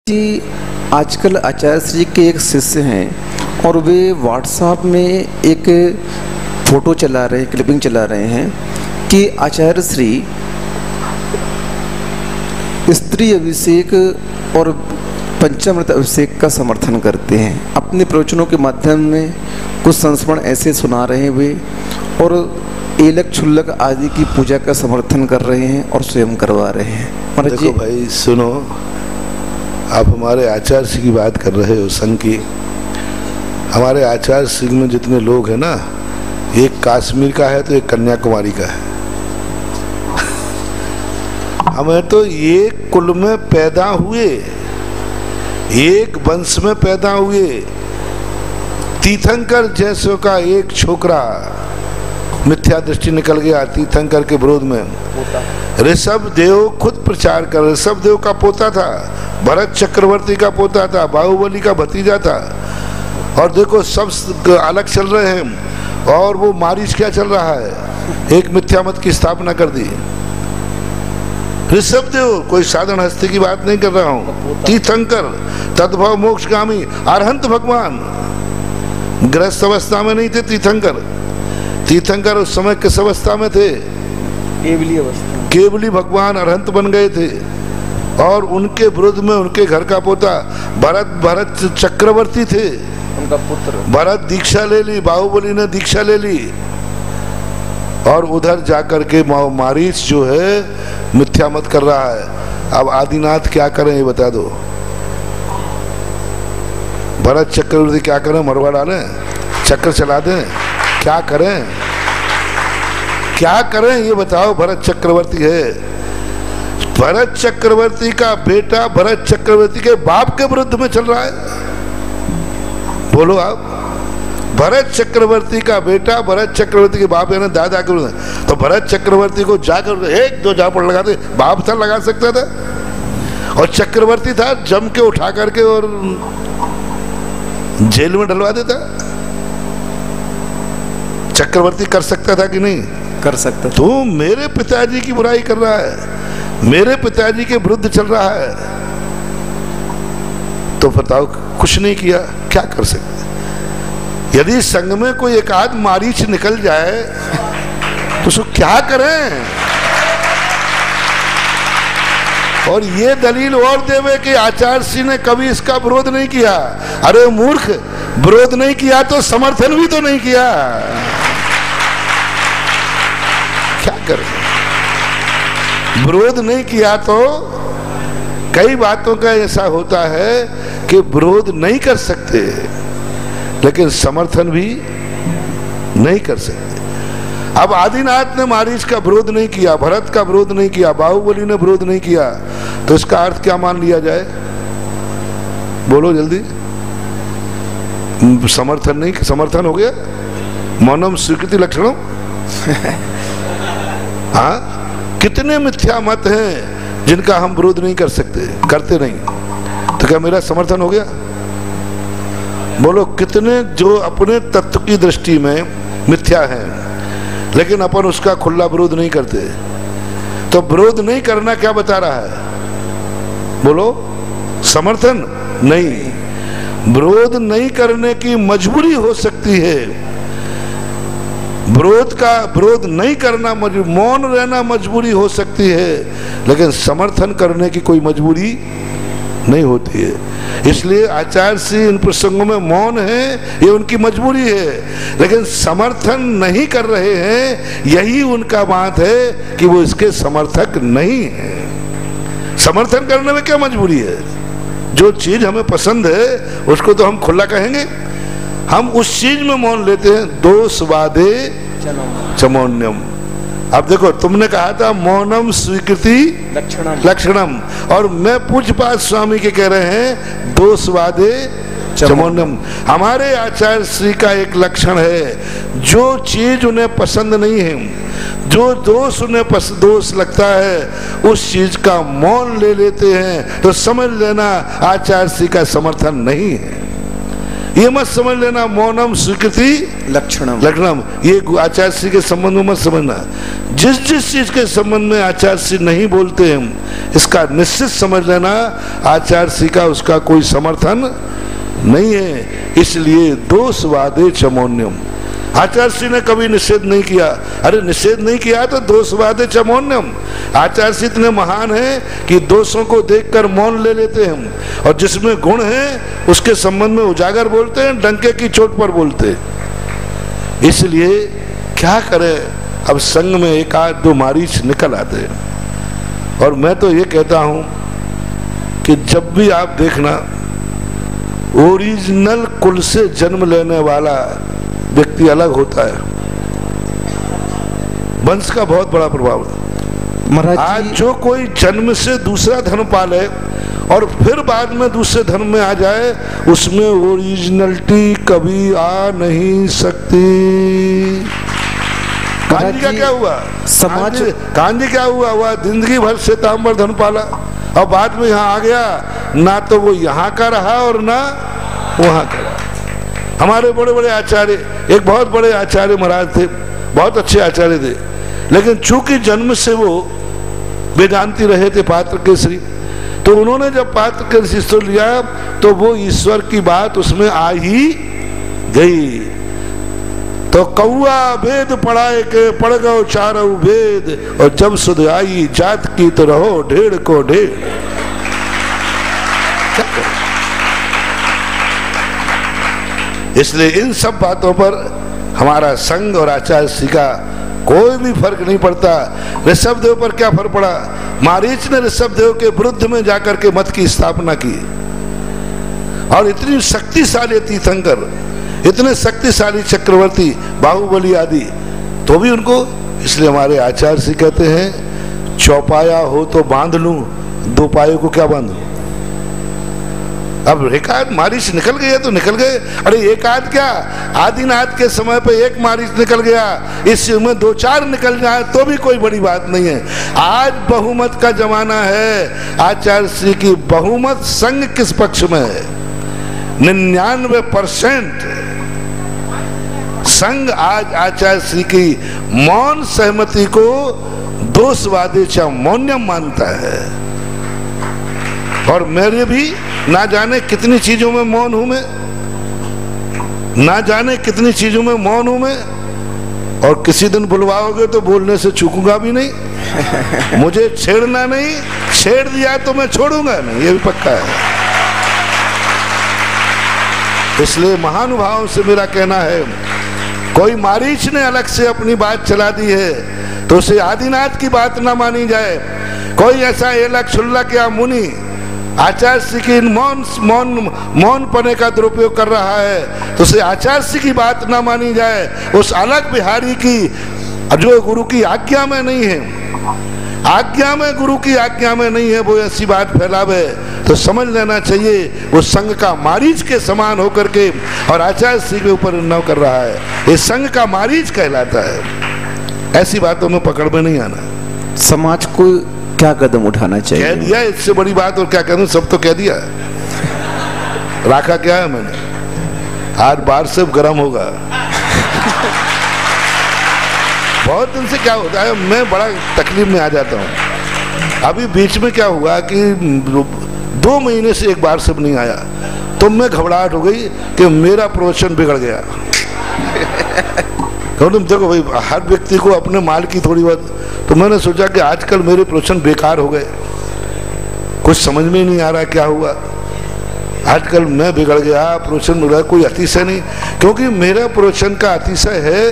जी आजकल आचार्य श्री के एक शिष्य हैं और वे व्हाट्सएप में एक फ़ोटो चला रहे हैं, क्लिपिंग चला रहे हैं कि आचार्य श्री स्त्री अभिषेक और पंचामृत अभिषेक का समर्थन करते हैं। अपने प्रवचनों के माध्यम में कुछ संस्मरण ऐसे सुना रहे हैं वे, और एलक छुल्लक आदि की पूजा का समर्थन कर रहे हैं और स्वयं करवा रहे हैं। देखो भाई सुनो, आप हमारे आचार्य श्री की बात कर रहे हो संघ की। हमारे आचार्य श्री में जितने लोग हैं ना, एक कश्मीर का है तो एक कन्याकुमारी का है। हमें तो एक कुल में पैदा हुए, एक वंश में पैदा हुए, तीर्थंकर जैसों का एक छोकरा मिथ्या दृष्टि निकल गया तीर्थंकर के विरोध में। ऋषभ देव खुद प्रचार कर, ऋषभ देव का पोता था, भरत चक्रवर्ती का पोता था, बाहुबली का भतीजा था। और देखो सब अलग चल रहे हैं, और वो मारीच क्या चल रहा है, एक मिथ्या मत की स्थापना कर दी। ऋषभ देव कोई साधारण हस्ती की बात नहीं कर रहा हूँ, तीर्थंकर तद्भव मोक्षगामी अरहंत भगवान। गृहस्थ अवस्था में नहीं थे तीर्थंकर। तीर्थंकर उस समय किस अवस्था में थे? केवली अवस्था। केवली भगवान अरहंत बन गए थे। और उनके विरुद्ध में उनके घर का पोता भरत चक्रवर्ती थे, उनका पुत्र भरत दीक्षा ले ली, बाहुबली ने दीक्षा ले ली। और उधर जाकर के मारीच जो है मिथ्या मत कर रहा है। अब आदिनाथ क्या करें ये बता दो। भरत चक्रवर्ती क्या करें? मरवा डालें, चक्र चला दें, क्या करें? क्या करें ये बताओ। भरत चक्रवर्ती है, भरत चक्रवर्ती का बेटा भरत चक्रवर्ती के बाप के विरुद्ध में चल रहा है। बोलो आप, भरत चक्रवर्ती का बेटा भरत चक्रवर्ती के बाप है ना, दादा के विरुद्ध। तो भरत चक्रवर्ती को जाकर एक दो झापड़ लगाते, बाप था लगा सकता था, और चक्रवर्ती था जम के उठा करके और जेल में डलवा देता। चक्रवर्ती कर सकता था कि नहीं? कर सकता। तू मेरे पिताजी की बुराई कर रहा है, मेरे पिताजी के विरुद्ध चल रहा है, तो बताओ कुछ नहीं किया, क्या कर सकते? यदि संघ में कोई एक आध मारीच निकल जाए तो उसको क्या करें? और ये दलील और देवे कि आचार्य श्री ने कभी इसका विरोध नहीं किया। अरे मूर्ख, विरोध नहीं किया तो समर्थन भी तो नहीं किया, क्या करें? विरोध नहीं किया तो कई बातों का ऐसा होता है कि विरोध नहीं कर सकते, लेकिन समर्थन भी नहीं कर सकते। अब आदिनाथ ने मारीच का विरोध नहीं किया, भरत का विरोध नहीं किया, बाहुबली ने विरोध नहीं किया, तो इसका अर्थ क्या मान लिया जाए? बोलो जल्दी। समर्थन नहीं, समर्थन हो गया, मौनम स्वीकृति लक्षणों। हाँ, कितने मिथ्या मत हैं जिनका हम विरोध नहीं कर सकते, करते नहीं, तो क्या मेरा समर्थन हो गया? बोलो, कितने जो अपने तत्व की दृष्टि में मिथ्या हैं, लेकिन अपन उसका खुला विरोध नहीं करते। तो विरोध नहीं करना क्या बता रहा है? बोलो, समर्थन नहीं। विरोध नहीं करने की मजबूरी हो सकती है, विरोध नहीं करना, मौन रहना मजबूरी हो सकती है, लेकिन समर्थन करने की कोई मजबूरी नहीं होती है। इसलिए आचार्य श्री इन प्रसंगों में मौन है, ये उनकी मजबूरी है, लेकिन समर्थन नहीं कर रहे हैं, यही उनका बात है कि वो इसके समर्थक नहीं है। समर्थन करने में क्या मजबूरी है? जो चीज हमें पसंद है उसको तो हम खुला कहेंगे, हम उस चीज में मौन लेते हैं। दोषवादे चमौन्यम। अब देखो, तुमने कहा था मौनम स्वीकृति लक्षणम, और मैं पूज्यपाद स्वामी के कह रहे हैं दोषवादे चमौन्यम। हमारे आचार्य श्री का एक लक्षण है, जो चीज उन्हें पसंद नहीं है, जो दोष उन्हें दोष लगता है, उस चीज का मौन ले लेते हैं, तो समझ लेना आचार्य श्री का समर्थन नहीं है। ये मत समझ लेना मौनम स्वीकृति लक्षणम लक्षणम, ये आचार्य श्री के संबंध में मत समझना। जिस जिस चीज के संबंध में आचार्य श्री नहीं बोलते हैं, इसका निश्चित समझ लेना आचार्य श्री का उसका कोई समर्थन नहीं है। इसलिए दोषवादे च मौन्यम, आचार्य श्री ने कभी निषेध नहीं किया। अरे निषेध नहीं किया तो दोषवादे च मौन्यम, आचार्य श्री इतने महान हैं कि दोषों को देखकर मौन ले लेते हैं, और जिसमें गुण है उसके संबंध में उजागर बोलते हैं, डंके की चोट पर बोलते हैं। इसलिए क्या करें, अब संग में एक आध दो मारीच निकल आते हैं। और मैं तो ये कहता हूं कि जब भी आप देखना ओरिजिनल कुल से जन्म लेने वाला व्यक्ति अलग होता है, वंश का बहुत बड़ा प्रभाव है। आज जो कोई जन्म से दूसरा धर्म पाले और फिर बाद में दूसरे धर्म में आ जाए, उसमें ओरिजिनलिटी कभी आ नहीं सकती। कांजी का क्या हुआ, समाज कांजी क्या हुआ, वह जिंदगी भर से तांबर धर्म पाला और बाद में यहाँ आ गया, ना तो वो यहाँ का रहा और ना वहाँ का रहा। हमारे बड़े बड़े आचार्य, एक बहुत बड़े आचार्य महाराज थे, बहुत अच्छे आचार्य थे, लेकिन चूंकि जन्म से वो वेदांती रहे थे पात्र केसरी, तो उन्होंने जब पात्र केसरी शिष्य लिया तो वो ईश्वर की बात उसमें आ ही गई। तो कौआ वेद पढ़ाए के पढ़ गो चारों वेद, और जब सुध आई जात की तो रहो ढेर को ढेर। इसलिए इन सब बातों पर हमारा संघ और आचार्य श्री का कोई भी फर्क नहीं पड़ता। ऋषभ देव पर क्या फर्क पड़ा, मारीच ने ऋषभ देव के विरुद्ध में जाकर के मत की स्थापना की, और इतनी शक्तिशाली तीर्थंकर, इतने शक्तिशाली चक्रवर्ती बाहुबली आदि, तो भी उनको, इसलिए हमारे आचार्य श्री कहते हैं चौपाया हो तो बांध लूं, दो पायों को क्या बांधूं। अब एक आध मारिच निकल गए तो निकल गए, अरे एक आध क्या, आदिनाथ के समय पे एक मारिच निकल गया, इस युग में दो चार निकल जाए तो भी कोई बड़ी बात नहीं है। आज बहुमत का जमाना है। आचार्य श्री की बहुमत संघ किस पक्ष में है, 99% संघ आज आचार्य श्री की मौन सहमति को दोषवादे च मौन्यम मानता है। और मेरे भी ना जाने कितनी चीजों में मौन हूं मैं, ना जाने कितनी चीजों में मौन हूं मैं, और किसी दिन बुलवाओगे तो बोलने से चूकूंगा भी नहीं। मुझे छेड़ना नहीं, छेड़ दिया तो मैं छोड़ूंगा नहीं, ये भी पक्का है। इसलिए महानुभावों से मेरा कहना है, कोई मारीच ने अलग से अपनी बात चला दी है तो उसे आदिनाथ की बात ना मानी जाए। कोई ऐसा एलक छुल्लक या मुनि आचार्य श्री की मौन पने का दुरुपयोग कर रहा है तो उसे आचार्य श्री की बात ना मानी जाए। उस अलग बिहारी की जो गुरु की आज्ञा में नहीं है, आज्ञा में, गुरु की आज्ञा में नहीं है, वो ऐसी बात फैलावे तो समझ लेना चाहिए वो संघ का मारीच के समान होकर के और आचार्य श्री के ऊपर निर्णय कर रहा है। ये संघ का मारीच कहलाता है। ऐसी बातों में पकड़ में नहीं आना। समाज को क्या कदम उठाना चाहिए? कह दिया, इससे बड़ी बात और क्या करूं, सब तो कह दिया। राखा क्या है मैंने, आज बार से गर्म होगा। बहुत दिन से क्या होता है, मैं बड़ा तकलीफ में आ जाता हूँ। अभी बीच में क्या हुआ कि 2 महीने से एक बार सब नहीं आया तो मैं घबराहट हो गई कि मेरा प्रवचन बिगड़ गया। तुम देखो भाई, हर व्यक्ति को अपने माल की थोड़ी बहुत, तो मैंने सोचा कि आजकल मेरे प्रवचन बेकार हो गए, कुछ समझ में नहीं आ रहा क्या हुआ। आजकल मैं बिगड़ गया, प्रवचन बिगड़ा, कोई अतिशय नहीं, क्योंकि मेरे प्रवचन का अतिशय है।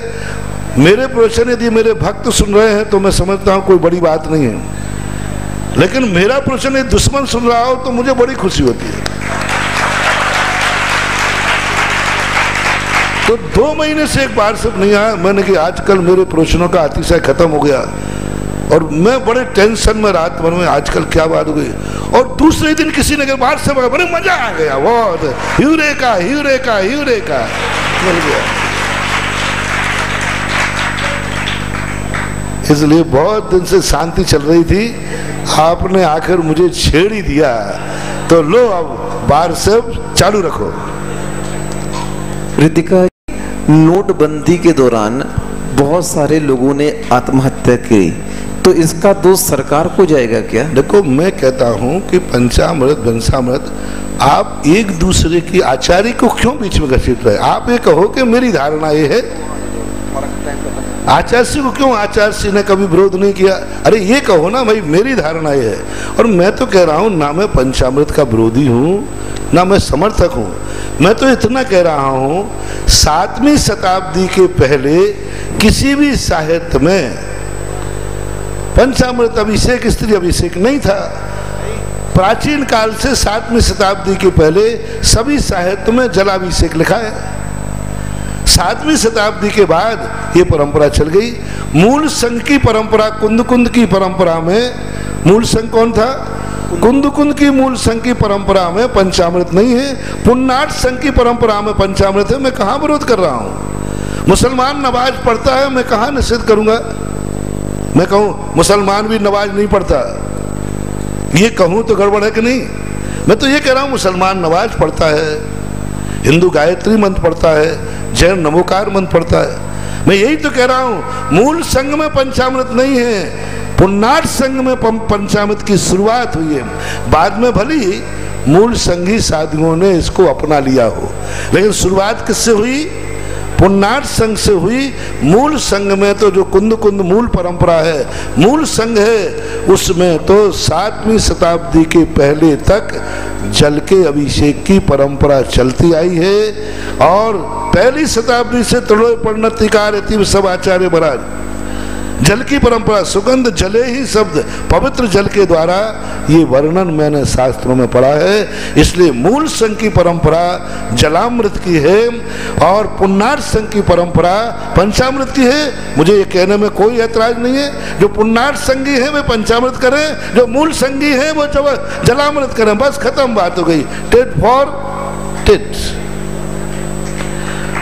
मेरे प्रवचन यदि मेरे भक्त सुन रहे हैं तो मैं समझता हूँ कोई बड़ी बात नहीं है, लेकिन मेरा प्रवचन यदि दुश्मन सुन रहा हो तो मुझे बड़ी खुशी होती है। तो 2 महीने से एक बार सब नहीं आया। मैंने कि आजकल मेरे प्रवचनों का अतिशय खत्म हो गया और मैं बड़े टेंशन में, रात भर में आजकल क्या बात हो गई। और दूसरे दिन किसी ने बाहर से बड़े मजा आ गया, बहुत यूरेका यूरेका यूरेका मिल गया। इसलिए बहुत दिन से शांति चल रही थी, आपने आकर मुझे छेड़ ही दिया, तो लो अब बार सब चालू रखो। रितिका, नोटबंदी के दौरान बहुत सारे लोगों ने आत्महत्या की, तो इसका दोष सरकार को जाएगा क्या? देखो, मैं कहता हूं कि पंचामृत वंशामृत आप एक दूसरे की आचार्य को क्यों बीच में घसीट रहे? आप ये कहो कि मेरी धारणा ये है, आचार्य को क्यों आचार्य ने कभी विरोध नहीं किया? अरे ये कहो ना भाई, मेरी धारणा ये है। और मैं तो कह रहा हूं, ना मैं पंचामृत का विरोधी हूं ना मैं समर्थक हूं। मैं तो इतना कह रहा हूं, 7वीं शताब्दी के पहले किसी भी साहित्य में पंचामृत अभिषेक, स्त्री अभिषेक नहीं था। प्राचीन काल से 7वीं शताब्दी के पहले सभी साहित्य में जलाभिषेक लिखा है। 7वीं शताब्दी के बाद ये परंपरा चल गई। मूल संघ की परंपरा, कुंद कुंद की परंपरा में मूल संघ कौन था? कुंद कुंद की मूल संघ की परंपरा में पंचामृत नहीं है। पुन्नाट संघ की परंपरा में पंचामृत है। मैं कहाँ विरोध कर रहा हूँ? मुसलमान नमाज पढ़ता है, मैं कहाँ निषेध करूंगा? मैं कहूँ मुसलमान भी नमाज नहीं पढ़ता, ये कहूँ तो गड़बड़ है कि नहीं? मैं तो ये कह रहा हूँ, मुसलमान नमाज पढ़ता है, हिंदू गायत्री मंत्र पढ़ता है, जैन नमोकार मंत्र पढ़ता है। मैं यही तो कह रहा हूं, मूल संघ में पंचामृत नहीं है, पुन्नाट संघ में पंचामृत की शुरुआत हुई है। बाद में भली मूल संघी साधुओं ने इसको अपना लिया हो, लेकिन शुरुआत किससे हुई? पुन्नाट संघ से हुई। मूल संघ में तो जो कुंद कुंद मूल परंपरा है, मूल संघ है, उसमें तो 7वीं शताब्दी के पहले तक जल के अभिषेक की परंपरा चलती आई है। और पहली शताब्दी से त्रिलोय परिणतिकार सब आचार्य महाराज, जल की परंपरा, सुगंध जले ही शब्द, पवित्र जल के द्वारा ये वर्णन मैंने शास्त्रों में पढ़ा है। इसलिए मूल संघ की परंपरा जलामृत की है और पुन्नाट संघ की परंपरा पंचामृत की है। मुझे ये कहने में कोई ऐतराज नहीं है। जो पुन्नाट संघी है वे पंचामृत करें, जो मूल संघी है वो जलामृत करें, बस खत्म बात हो गई। Tit for tit.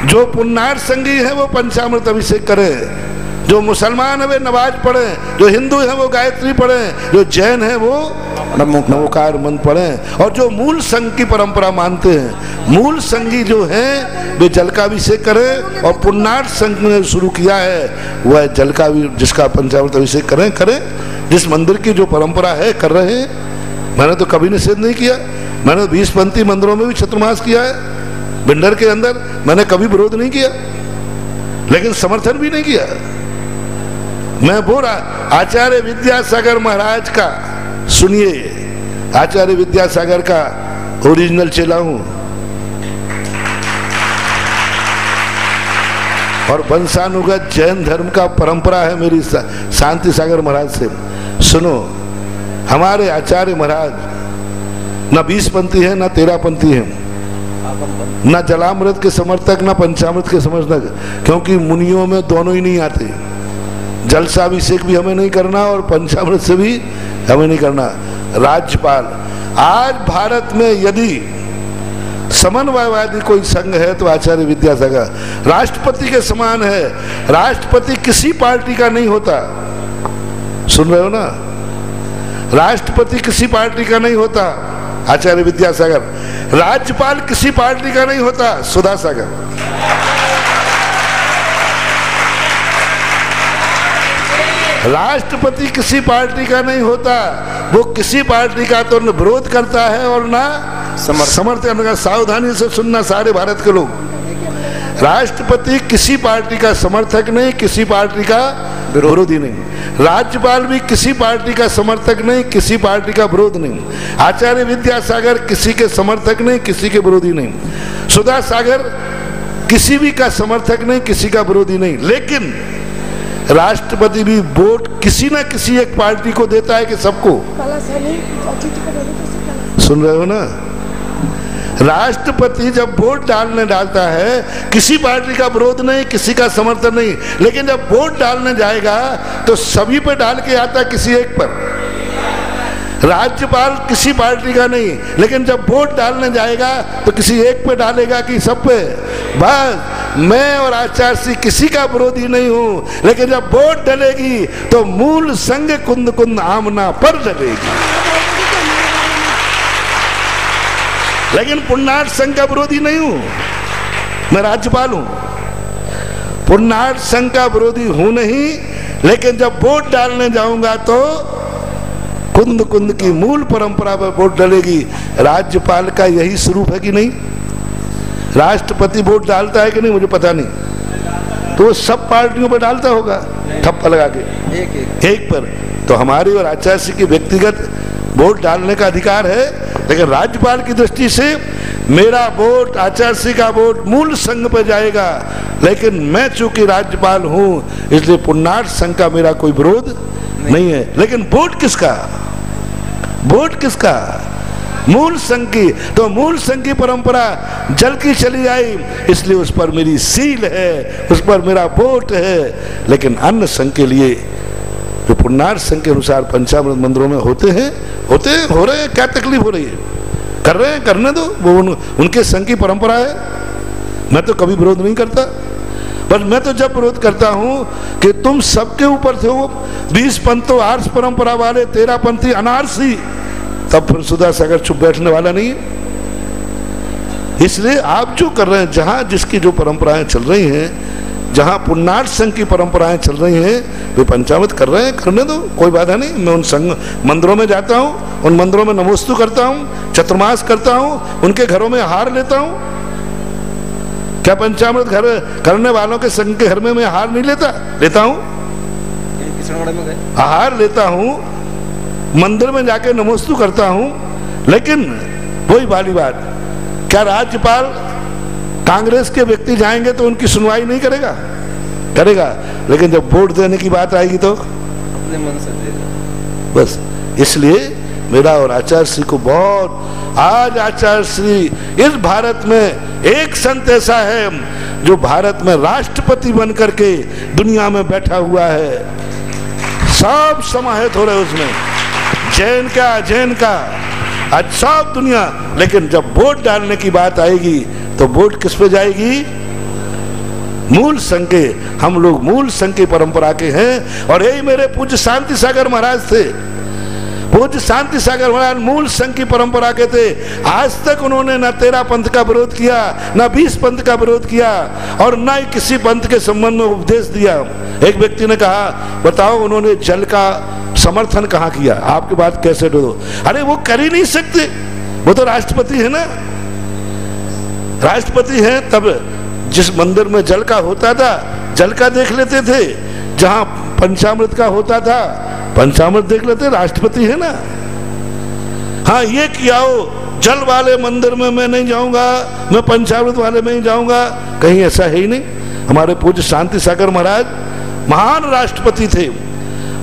जो पुन्नाट संघी है वो पंचामृत अभिषेक करें, जो मुसलमान है वे नमाज पढ़ें, जो हिंदू है वो गायत्री पढ़ें, जो जैन है वो नमोकार मंत्र पढ़ें। और जो मूल संघ की परंपरा मानते हैं, मूल संघी जो हैं वे जल का अभिषेक करें। और पुन्नाट संघ ने शुरू किया है वह जल का, जिसका पंचामृत अभिषेक करें। जिस मंदिर की जो परंपरा है कर रहे हैं। मैंने तो कभी निषेध नहीं किया। मैंने 20 पंथी मंदिरों में भी चतुर्मास किया है, भिंडर के अंदर। मैंने कभी विरोध नहीं किया, लेकिन समर्थन भी नहीं किया। मैं बोल रहा, आचार्य विद्यासागर महाराज का सुनिए, आचार्य विद्यासागर का ओरिजिनल चेला हूं और वंशानुगत जैन धर्म का परंपरा है मेरी शांति सागर महाराज से। सुनो, हमारे आचार्य महाराज ना 20 पंथी है ना 13 पंथी है, ना जलामृत के समर्थक ना पंचामृत के समर्थक, क्योंकि मुनियों में दोनों ही नहीं आते। जलसाभिषेक भी हमें नहीं करना और पंचामृत से भी हमें नहीं करना। राज्यपाल, आज भारत में यदि समन्वयवादी कोई संघ है तो आचार्य विद्यासागर राष्ट्रपति के समान है। राष्ट्रपति किसी पार्टी का नहीं होता, सुन रहे हो ना? राष्ट्रपति किसी पार्टी का नहीं होता, आचार्य विद्यासागर। राज्यपाल किसी पार्टी का नहीं होता, सुधा सागर। राष्ट्रपति किसी पार्टी का नहीं होता, वो किसी पार्टी का तो न विरोध करता है और ना समर्थन करता। सावधानी से सुनना सारे भारत के लोग। राष्ट्रपति किसी पार्टी का समर्थक नहीं, किसी पार्टी का विरोधी नहीं। राज्यपाल भी किसी पार्टी का समर्थक नहीं, किसी पार्टी का विरोध नहीं। आचार्य विद्यासागर किसी के समर्थक नहीं, किसी के विरोधी नहीं। सुधा सागर किसी भी का समर्थक नहीं, किसी का विरोधी नहीं। लेकिन राष्ट्रपति भी वोट किसी ना किसी एक पार्टी को देता है कि सबको? सुन रहे हो ना? राष्ट्रपति जब वोट डालता है, किसी पार्टी का विरोध नहीं, किसी का समर्थन नहीं, लेकिन जब वोट डालने जाएगा तो सभी पे डाल के आता, किसी एक पर। राज्यपाल किसी पार्टी का नहीं, लेकिन जब वोट डालने जाएगा तो किसी एक पे डालेगा कि सब पे। बस मैं और आचार्य सिंह किसी का विरोधी नहीं हूं, लेकिन जब वोट डलेगी तो मूल संघ कुंद कुंद आमना पर डलेगी। लेकिन पुन्नाट संघ का विरोधी नहीं हूं। मैं राज्यपाल हूं, पुन्नाट संघ का विरोधी हूं नहीं, लेकिन जब वोट डालने जाऊंगा तो कुंद कुंद की मूल परंपरा पर वोट डलेगी। राज्यपाल का यही स्वरूप है कि नहीं? राष्ट्रपति वोट डालता है कि नहीं मुझे पता नहीं, तो वो सब पार्टियों पर डालता होगा ठप्पा लगा के एक पर। तो हमारी और आचार्य श्री की व्यक्तिगत वोट डालने का अधिकार है, लेकिन राज्यपाल की दृष्टि से मेरा वोट, आचार्य श्री का वोट मूल संघ पर जाएगा। लेकिन मैं चूंकि राज्यपाल हूं इसलिए पुन्नाट संघ का मेरा कोई विरोध नहीं है। लेकिन वोट किसका? वोट किसका? मूल संघ की। तो मूल संघ की परंपरा जल की चली आई, इसलिए उस पर मेरी सील है, उस पर मेरा वोट है। लेकिन अन्य संघ के लिए जो पुन्नाट संघ के अनुसार पंचामृत मंदिरों में होते हैं, हो रहे हैं, क्या तकलीफ हो रही है? कर रहे हैं, करने दो, वो उनके संघ की परंपरा है। मैं तो कभी विरोध नहीं करता, पर मैं तो जब विरोध करता हूं कि तुम सबके ऊपर थे वो 20 पंथों आर्ष परंपरा वाले, 13 पंथी अनारसी, तब फिर सुधा सागर चुप बैठने वाला नहीं है। इसलिए आप जो कर रहे हैं, जहां जिसकी जो परंपराएं चल रही हैं, जहां पुन्नाट संघ की परंपराएं चल रही हैं, वे पंचामृत कर रहे हैं, करने दो, कोई बाधा नहीं। मैं उन संघ मंदिरों में जाता हूं, उन मंदिरों में नमोस्तु करता हूं, चतुर्मास करता हूं, उनके घरों में हार लेता हूं। क्या पंचामृत घर करने वालों के संघ के घर में मैं हार नहीं लेता हूं? हार लेता हूं, मंदिर में जाके नमोस्तु करता हूं। लेकिन वही वाली बात, क्या राज्यपाल कांग्रेस के व्यक्ति जाएंगे तो उनकी सुनवाई नहीं करेगा? करेगा। लेकिन जब वोट देने की बात आएगी तो अपने मन से देगा। बस इसलिए मेरा और आचार्य श्री को बहुत, आज आचार्य श्री इस भारत में एक संत ऐसा है जो भारत में राष्ट्रपति बन करके दुनिया में बैठा हुआ है। सब समाहित हो रहे उसमें, जैन का आज सब दुनिया। लेकिन जब वोट डालने की बात आएगी तो वोट किस पे जाएगी? मूल संघ के। हम लोग मूल संघ की परंपरा के हैं, और यही मेरे पूज्य शांति सागर महाराज थे। पूज्य शांति सागर महाराज मूल संघ की परंपरा के थे। आज तक उन्होंने न 13 पंथ का विरोध किया, न 20 पंथ का विरोध किया, और न ही किसी पंथ के संबंध में उपदेश दिया। एक व्यक्ति ने कहा, बताओ उन्होंने जल का समर्थन कहाँ किया? आपकी बात कैसे दो? अरे वो कर ही नहीं सकते, वो तो राष्ट्रपति है ना। राष्ट्रपति है, तब जिस मंदिर में जल का होता था जल का देख लेते थे, जहां पंचामृत का होता था पंचामृत देख लेते। राष्ट्रपति है ना। हाँ, ये किया हो जल वाले मंदिर में मैं नहीं जाऊंगा, मैं पंचामृत वाले में ही जाऊंगा, कहीं ऐसा है ही नहीं। हमारे पूज्य शांति सागर महाराज महान राष्ट्रपति थे,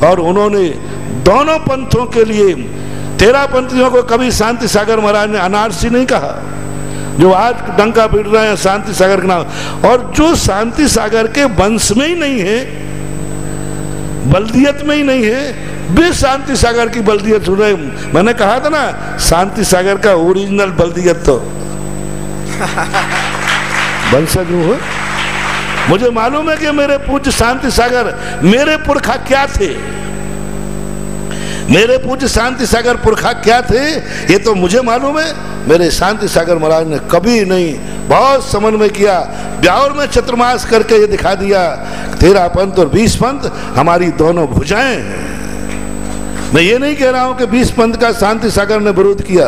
और उन्होंने दोनों पंथों के लिए 13 पंथियों को कभी शांति सागर महाराज ने अनारसी नहीं कहा, जो आज डंका पीट रहे हैं शांति सागर के नाम। और जो शांति सागर के वंश में ही नहीं है, बल्दियत में ही नहीं है, वे शांति सागर की बल्दियत सुन रहे। मैंने कहा था ना, शांति सागर का ओरिजिनल बल्दियत तो वंशज हूं। मुझे मालूम है कि मेरे पूज्य शांति सागर, मेरे पुरखा क्या थे, मेरे पूज्य शांति सागर पुरखा क्या थे, ये तो मुझे मालूम है। मेरे शांति सागर महाराज ने कभी नहीं, बहुत समन्वय किया। ब्यावर में चतुर्मास करके ये दिखा दिया, 13 पंथ और 20 पंथ हमारी दोनों भुजाएं हैं। मैं ये नहीं कह रहा हूं कि 20 पंथ का शांति सागर ने विरोध किया।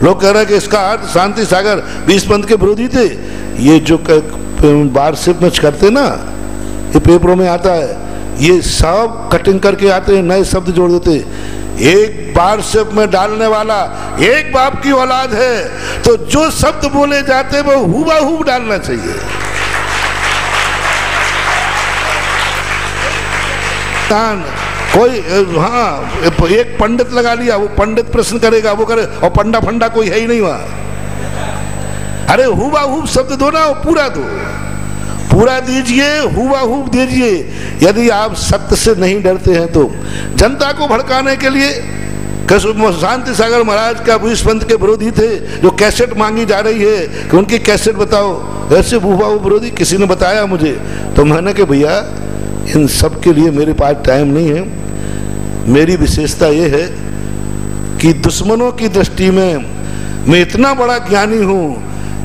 लोग कह रहे हैं कि इसका अर्थ शांति सागर 20 पंथ के विरोधी थे। ये जो वार्षिक में करते ना, ये पेपरों में आता है, ये सब कटिंग करके आते हैं, नए शब्द जोड़ देते। एक वार्षिक में डालने वाला एक बाप की औलाद है, तो जो शब्द बोले जाते वो हुबहू डालना चाहिए। कोई हाँ, एक पंडित लगा लिया, वो पंडित प्रश्न करेगा, वो करे, और पंडा फंडा कोई है ही नहीं वहां। अरे हुबहू शब्द दो ना, वो पूरा दो, पूरा दीजिए, हुबहू दीजिए। यदि आप सत्य से नहीं डरते हैं तो जनता को भड़काने के लिए, शांति सागर महाराज का 20 पंथ के विरोधी थे, जो कैसेट मांगी जा रही है कि उनकी कैसेट बताओ, ऐसे हुबहू विरोधी किसी ने बताया मुझे, तो मैंने कहा भैया इन सब के लिए मेरे पास टाइम नहीं है। मेरी विशेषता ये है कि दुश्मनों की दृष्टि में मैं इतना बड़ा ज्ञानी हूं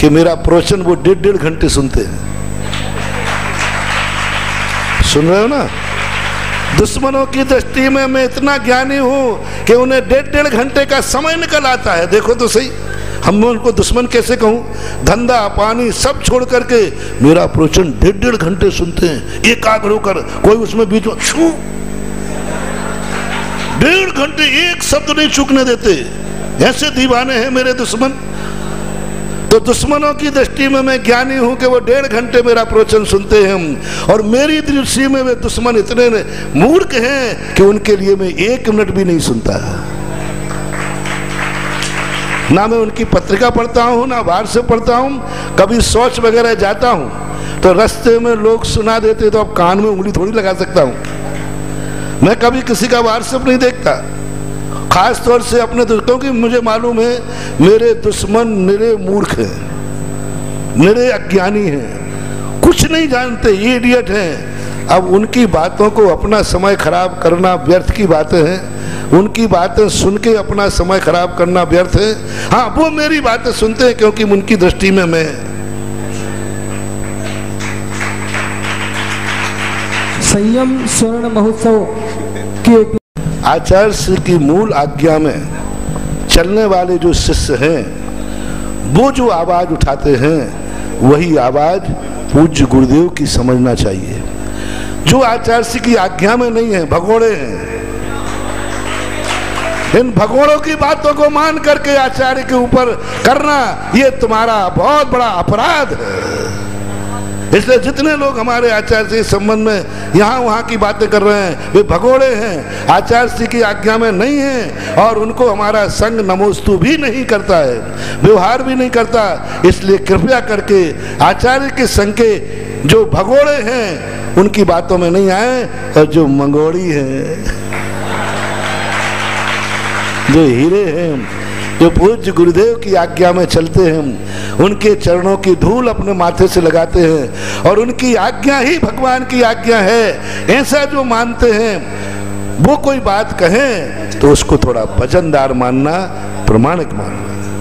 कि मेरा प्रवचन वो 1.5 घंटे सुनते हैं। सुन रहे हो ना? दुश्मनों की दृष्टि में मैं इतना ज्ञानी हूं कि उन्हें 1.5 घंटे का समय निकल आता है। देखो तो सही, हम उनको दुश्मन कैसे कहूं? धंधा पानी सब छोड़ करके मेरा प्रवचन 1.5 घंटे सुनते हैं, एकाग्र होकर, कोई उसमें बीच में 1.5 घंटे एक शब्द नहीं चूकने देते। ऐसे दीवाने हैं मेरे दुश्मन। तो दुश्मनों की दृष्टि में मैं ज्ञानी हूं कि वो 1.5 घंटे मेरा प्रवचन सुनते हैं, और मेरी दृष्टि में वे दुश्मन इतने मूर्ख हैं कि उनके लिए मैं 1 मिनट भी नहीं सुनता। ना मैं उनकी पत्रिका पढ़ता हूं, ना व्हाट्सएप पढ़ता हूं। कभी शौच वगैरह जाता हूं तो रास्ते में लोग सुना देते तो अब कान में उंगली थोड़ी लगा सकता हूं। मैं कभी किसी का व्हाट्सएप नहीं देखता, खास तौर से अपने दोस्तों की। मुझे मालूम है मेरे दुश्मन निरे मूर्ख हैं, निरे अज्ञानी हैं, कुछ नहीं जानते, इडियट हैं। अब उनकी बातों को अपना समय खराब करना व्यर्थ की बातें हैं। उनकी बातें सुन के अपना समय खराब करना व्यर्थ है। हाँ, वो मेरी बातें सुनते हैं क्योंकि उनकी दृष्टि में मैं संयम स्वर्ण महोत्सव की आचार्य श्री की मूल आज्ञा में चलने वाले जो शिष्य हैं, वो जो आवाज उठाते हैं वही आवाज पूज्य गुरुदेव की समझना चाहिए। जो आचार्य श्री की आज्ञा में नहीं है, भगोड़े हैं। इन भगोड़ों की बातों को मान करके आचार्य के ऊपर करना, ये तुम्हारा बहुत बड़ा अपराध है। इसलिए जितने लोग हमारे आचार्य से संबंध में यहाँ वहाँ की बातें कर रहे हैं, वे भगोड़े हैं, आचार्य श्री की आज्ञा में नहीं है, और उनको हमारा संग नमोस्तु भी नहीं करता है, व्यवहार भी नहीं करता। इसलिए कृपया करके आचार्य के संग के जो भगोड़े हैं उनकी बातों में नहीं आए, और जो मंगोड़ी हैं, जो हीरे हैं, जो पूज्य गुरुदेव की आज्ञा में चलते हैं, उनके चरणों की धूल अपने माथे से लगाते हैं, और उनकी आज्ञा ही भगवान की आज्ञा है, ऐसा जो मानते हैं, वो कोई बात कहें तो उसको थोड़ा वजनदार मानना, प्रमाणिक मानना।